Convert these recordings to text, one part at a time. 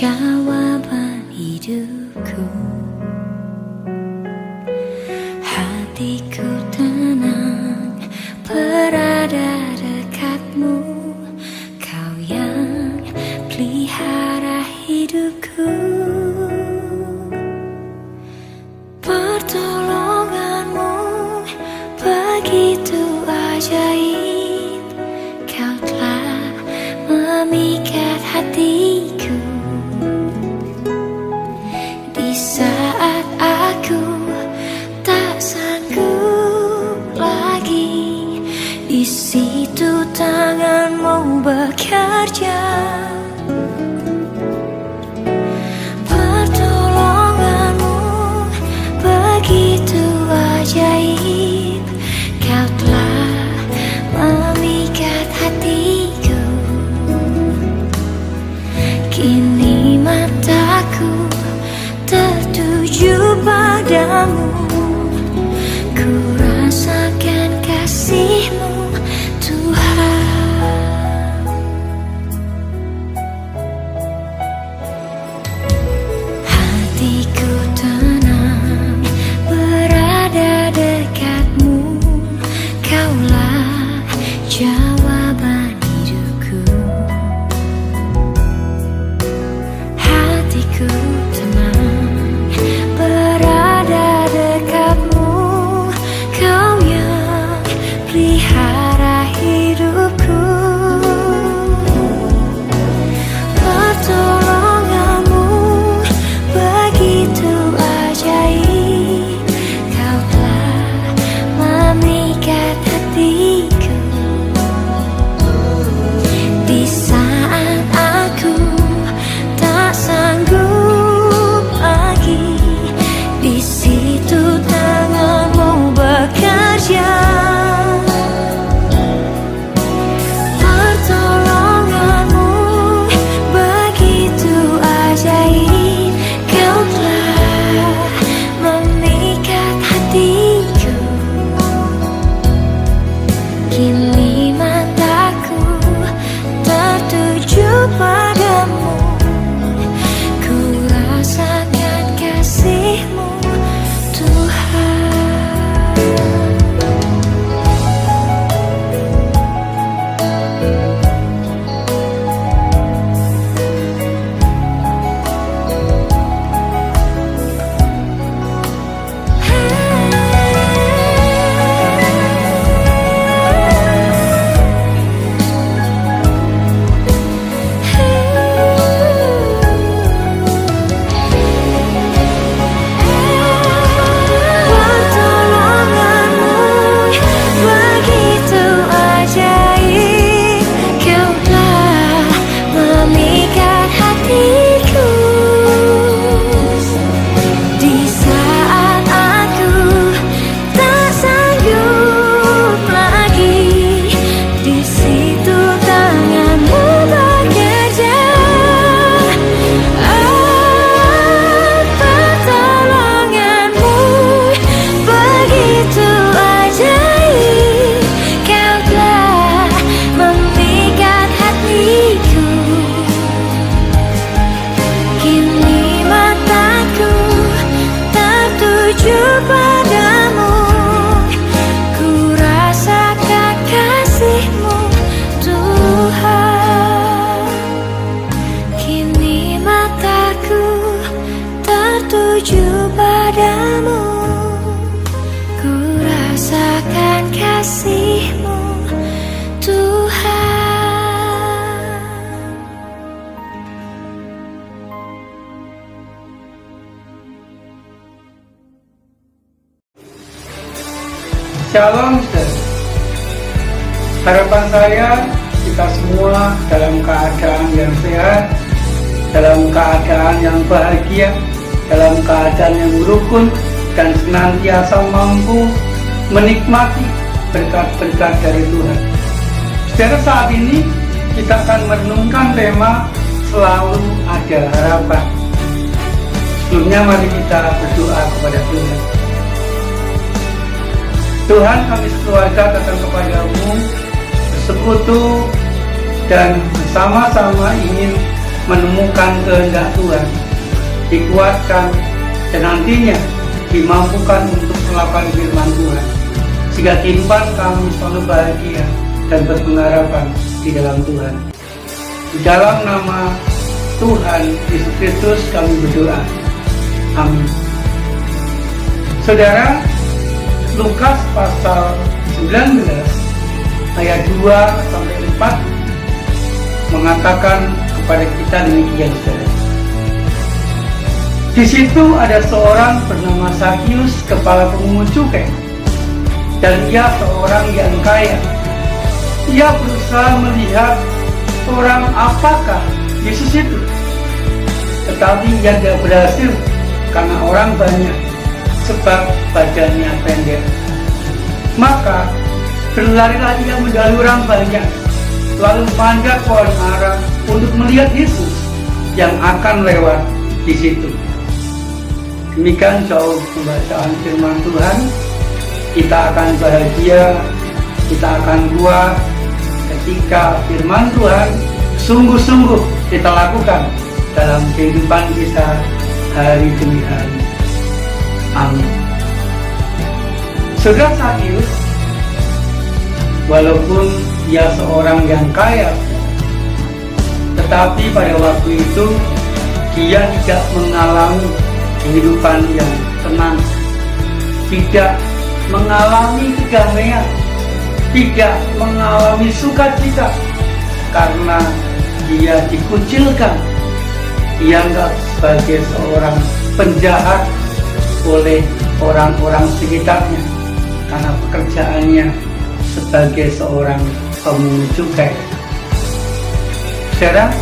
jawaban hidupku. Hatiku tenang berada dekatmu, kau yang pelihara hidupku. Pertolonganmu begitu ajaib, kau telah memikat hatiku. Di saat aku tak sanggup lagi, di situ tanganmu bekerja. Pertolonganmu begitu ajaib, kau telah memikat hatiku. Kini mataku tertuju padamu, ku rasakan kasih-Mu Tuhan. Hatiku tenang berada dekatmu, kaulah jawaban hidupku. Hatiku tenang berada dekatmu, kau yang pelihara hidupku. Pertolonganmu begitu ajaib, kau telah memikat hatiku. Di saat aku tak sanggup lagi, di situ tanganmu bekerja. Pertolonganmu begitu ajaib, kau telah memikat hatiku. Kini mataku tertuju padamu, ku rasakan kasih-Mu Tuhan. Pertolonganmu begitu ajaib, kau telah memikat hatiku. Di saat aku tak sanggup lagi, di situ tanganmu bekerja. Pertolonganmu begitu ajaib, kau telah memikat hatiku. Kini mataku tertuju padamu, ku rasakan kasih-Mu Tuhan. Kini mataku tertuju padamu, ku rasakan kasih-Mu Tuhan. Shalom, saudara. Harapan saya kita semua dalam keadaan yang sehat, dalam keadaan yang bahagia, dalam keadaan yang rukun, dan senantiasa mampu menikmati berkat-berkat dari Tuhan. Saudara, saat ini kita akan merenungkan tema selalu ada harapan. Sebelumnya mari kita berdoa kepada Tuhan. Tuhan, kami sekeluarga datang kepadamu bersekutu dan bersama-sama ingin menemukan kehendak Tuhan, dikuatkan, dan nantinya dimampukan untuk melakukan firman Tuhan, sehingga kehidupan kami selalu bahagia dan berpengharapan di dalam Tuhan. Di dalam nama Tuhan Yesus Kristus kami berdoa. Amin. Saudara, Lukas pasal 19 ayat 2-4 mengatakan kepada kita demikian, saudara. Di situ ada seorang bernama Sakyus, kepala pemungut cukai, dan ia seorang yang kaya. Ia berusaha melihat orang apakah Yesus itu, tetapi ia tidak berhasil karena orang banyak, sebab badannya pendek. Maka berlarilah ia mendahului orang banyak, lalu memanjat pohon ara untuk melihat Yesus yang akan lewat di situ. Demikian jauh pembacaan firman Tuhan. Kita akan bahagia, kita akan kuat ketika firman Tuhan sungguh-sungguh kita lakukan dalam kehidupan kita hari demi hari. Amin. Saudara Sakyus, walaupun dia seorang yang kaya, tetapi pada waktu itu dia tidak mengalami kehidupan yang tenang, tidak mengalami kedamaian, tidak mengalami sukacita, karena dia dikucilkan, dianggap sebagai seorang penjahat oleh orang-orang sekitarnya karena pekerjaannya sebagai seorang pemungut cukai. Saudara,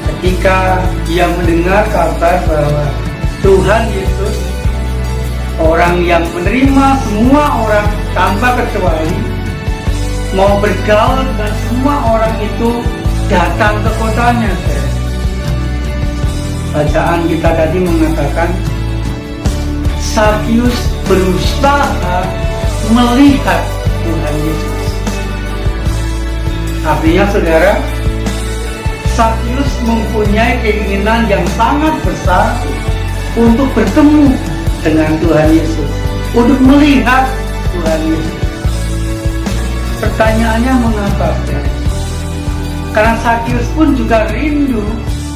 ketika dia mendengar kabar bahwa Tuhan Yesus, orang yang menerima semua orang tanpa kecuali, mau bergaul dengan semua orang itu, datang ke kotanya. Bacaan kita tadi mengatakan Sakyus berusaha melihat Tuhan Yesus. Artinya, saudara, Sakyus mempunyai keinginan yang sangat besar untuk bertemu dengan Tuhan Yesus, untuk melihat Tuhan Yesus. Pertanyaannya mengapa? Karena Sakyus pun juga rindu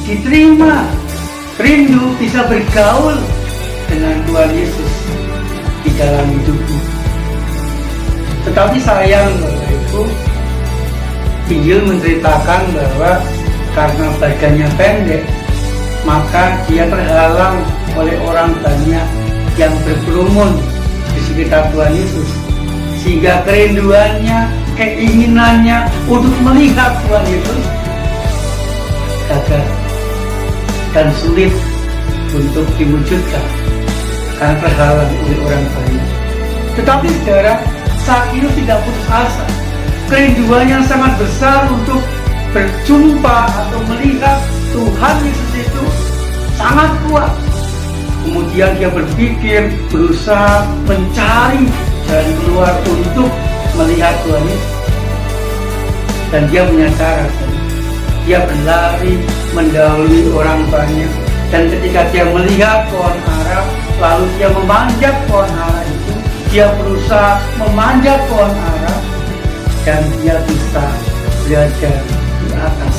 diterima, rindu bisa bergaul dengan Tuhan Yesus di dalam hidupnya. Tetapi sayang, Bapak Ibu, Injil menceritakan bahwa karena badannya pendek, maka dia terhalang oleh orang banyak yang berkerumun di sekitar Tuhan Yesus, sehingga kerinduannya, keinginannya untuk melihat Tuhan Yesus gagal dan sulit untuk diwujudkan karena terhalang oleh orang banyak. Tetapi saudara, Sakyus tidak putus asa. Kerinduannya sangat besar untuk berjumpa atau melihat Tuhan Yesus itu sangat kuat. Kemudian dia berpikir, berusaha mencari jalan keluar untuk melihat Tuhan Yesus. Dan dia punya cara. Dia berlari mendahului orang banyak. Dan ketika dia melihat pohon ara, lalu dia memanjat pohon ara itu. Dia berusaha memanjat pohon ara, dan dia bisa berada di atas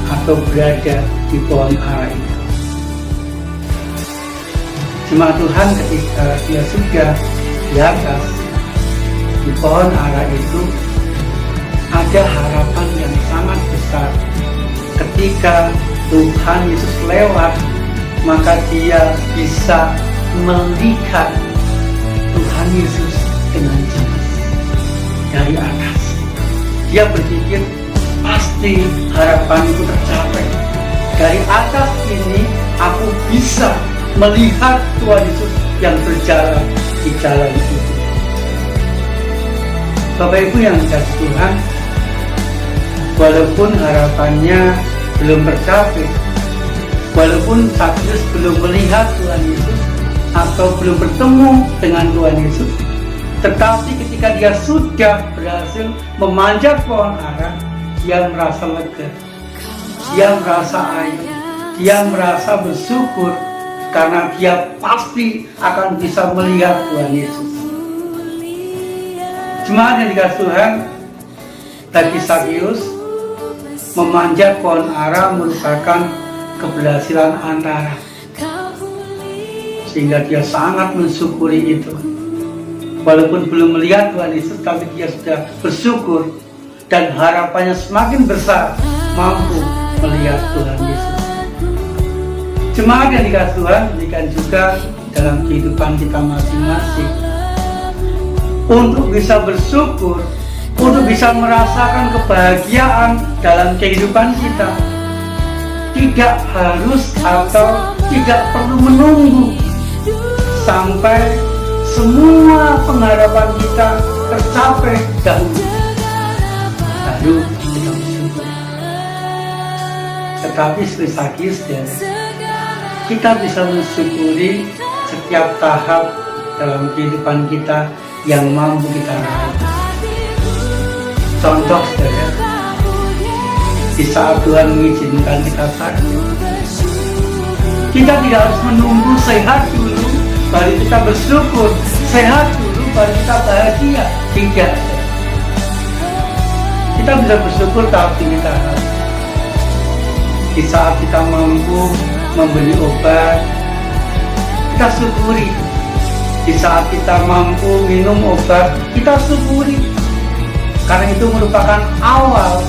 atau berada di pohon ara itu. Jemaat Tuhan, ketika dia sudah di atas di pohon ara itu, ada harapan yang sangat besar. Ketika Tuhan Yesus lewat, maka dia bisa melihat Tuhan Yesus dengan jelas dari atas. Dia berpikir, pasti harapanku tercapai. Dari atas ini aku bisa melihat Tuhan Yesus yang berjalan di jalan itu. Bapak Ibu yang dikasihi Tuhan, walaupun harapannya belum tercapai, walaupun Sakyus belum melihat Tuhan Yesus atau belum bertemu dengan Tuhan Yesus, tetapi ketika dia sudah berhasil memanjat pohon ara, dia merasa lega. dia merasa ayem, dia merasa bersyukur karena dia pasti akan bisa melihat Tuhan Yesus. Jemaat yang dikasihi Tuhan, bagi Sakeus, memanjat pohon ara merupakan keberhasilan antara, sehingga dia sangat mensyukuri itu. Walaupun belum melihat Tuhan Yesus, tapi dia sudah bersyukur dan harapannya semakin besar mampu melihat Tuhan Yesus. Jemaat yang dikasihi Tuhan, demikian juga dalam kehidupan kita masing-masing. Untuk bisa bersyukur, untuk bisa merasakan kebahagiaan dalam kehidupan kita, tidak harus atau tidak perlu menunggu sampai semua pengharapan kita tercapai dahulu, lalu kita bersyukur. Tetapi seperti Sakeus, kita bisa mensyukuri setiap tahap dalam kehidupan kita yang mampu kita raih. Contoh, saudara, di saat Tuhan mengizinkan kita sakit, kita tidak harus menunggu sehat dulu baru kita bersyukur, sehat dulu baru kita bahagia. Tidak. Kita bisa bersyukur tapi kita harus. Di saat kita mampu membeli obat, kita syukuri. Di saat kita mampu minum obat, kita syukuri. Karena itu merupakan awal.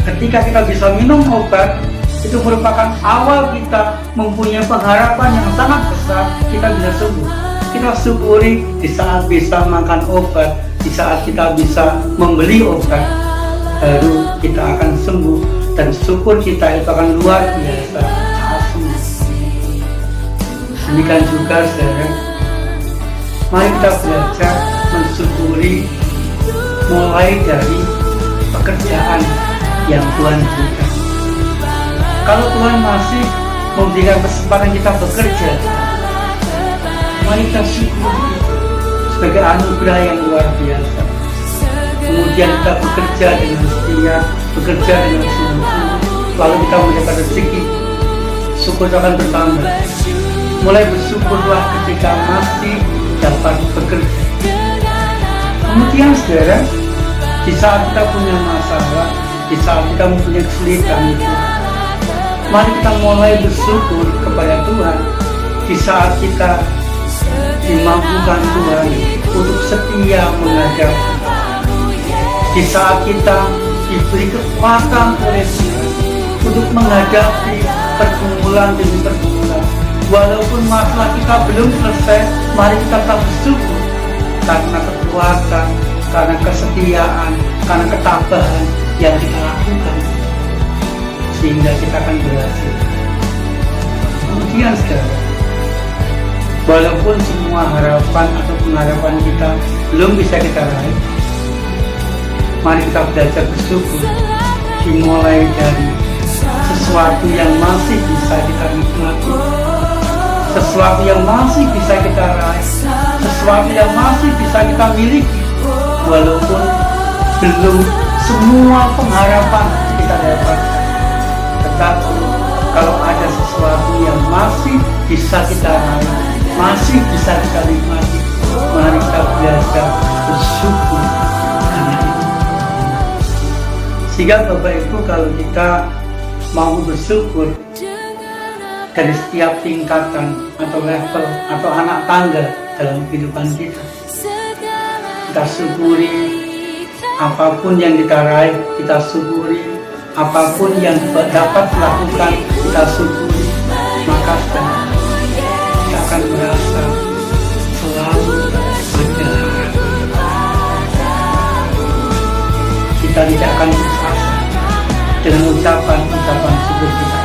Ketika kita bisa minum obat, itu merupakan awal kita mempunyai pengharapan yang sangat besar, kita bisa sembuh. Kita syukuri di saat bisa makan obat, di saat kita bisa membeli obat, baru kita akan sembuh. Dan syukur kita itu akan luar biasa. Demikian juga, saudara, mari kita belajar mensyukuri mulai dari pekerjaan yang Tuhan berikan. Kalau Tuhan masih memberikan kesempatan kita bekerja, mari kita syukuri sebagai anugerah yang luar biasa. Kemudian kita bekerja dengan setia, bekerja dengan sungguh-sungguh, lalu kita mendapat rezeki, syukur akan bertambah. Mulai bersyukurlah ketika masih dapat bekerja. Kemudian, saudara, di saat kita punya masalah, di saat kita mempunyai kesulitan itu, mari kita mulai bersyukur kepada Tuhan. Di saat kita dimampukan Tuhan untuk setia menghadapi, di saat kita diberi kekuatan oleh Tuhan untuk menghadapi pergumulan demi pergumulan, walaupun masalah kita belum selesai, mari kita tetap bersyukur karena kekuatan, karena kesetiaan, karena ketabahan yang kita lakukan, sehingga kita akan berhasil. Kemudian, saudara, walaupun semua harapan atau pengharapan kita belum bisa kita raih, mari kita belajar bersyukur, dimulai dari sesuatu yang masih bisa kita nikmati, sesuatu yang masih bisa kita raih, sesuatu yang masih bisa kita miliki, walaupun belum semua pengharapan kita dapatkan. Tetapi kalau ada sesuatu yang masih bisa kita raih, masih bisa kita nikmati, mari kita belajar bersyukur karena itu. Sehingga Bapak Ibu, kalau kita mau bersyukur dari setiap tingkatan atau level atau anak tangga dalam kehidupan kita, kita syukuri apapun yang kita raih, kita syukuri apapun yang dapat dilakukan, kita syukuri, maka kita akan merasa selalu ada harapan. Kita tidak akan putus asa dengan ucapan-ucapan syukur kita.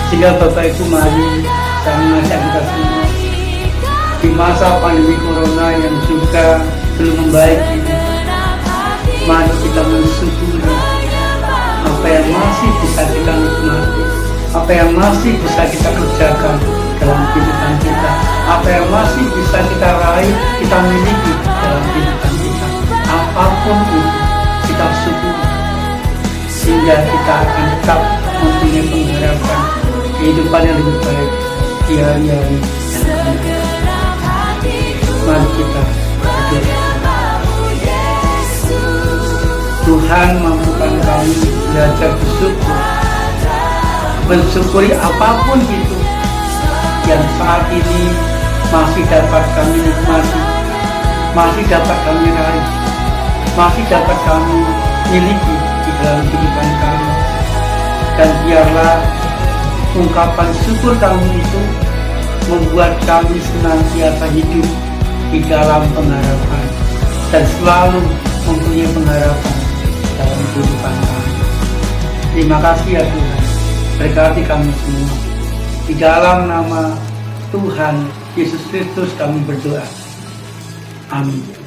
Sehingga Bapak Ibu, mari saya mengajak kita semua di masa pandemi corona yang juga belum membaik ini, mari kita mensyukuri apa yang masih bisa kita nikmati, apa yang masih bisa kita kerjakan dalam kehidupan kita, apa yang masih bisa kita raih, kita miliki dalam kehidupan kita. Apapun itu, kita syukuri. sehingga kita akan tetap mempunyai pengharapan kehidupan yang lebih baik di hari-hari yang akan datang. Mari kita berdoa. Tuhan, mampukan kami belajar bersyukur, mensyukuri apapun itu yang saat ini masih dapat kami nikmati, masih dapat kami raih, masih dapat kami miliki di dalam kehidupan kami. Dan biarlah ungkapan syukur kami itu membuat kami senantiasa hidup di dalam pengharapan dan selalu mempunyai pengharapan dalam kehidupan kami. Terima kasih ya Tuhan, berkati kami semua. Di dalam nama Tuhan Yesus Kristus kami berdoa. Amin.